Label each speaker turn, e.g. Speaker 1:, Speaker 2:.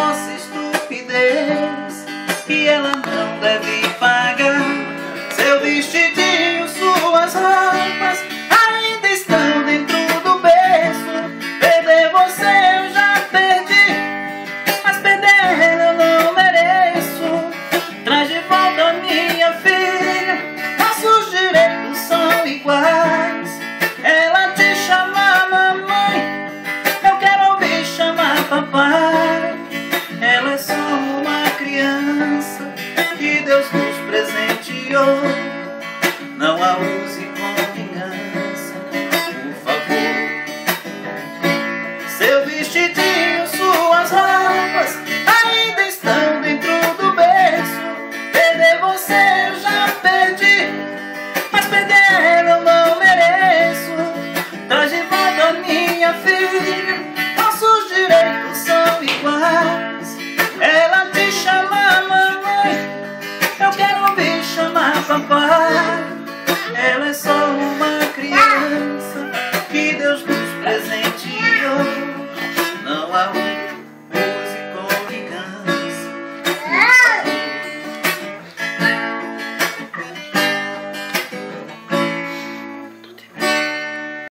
Speaker 1: nossa estupidez, que ela não deve pagar. Seu vestidinho, suas roupas ainda estão dentro do berço. Perder você eu já perdi, mas perder eu não mereço. Traz de volta minha filha, nossos direitos são iguais. Ela te chama mamãe, eu quero ouvir chamar papai. Ela é só uma criança que Deus nos presenteou. Não a use com vingança, por favor. Seu vestidinho, suas roupas ainda estão dentro do berço. Perder você eu já perdi, mas perder eu não mereço. Traz de volta minha filha, nossos direitos são iguais. Ela te chama mamãe, eu quero ouvir chamar papai. Ela é só uma criança que Deus nos presenta.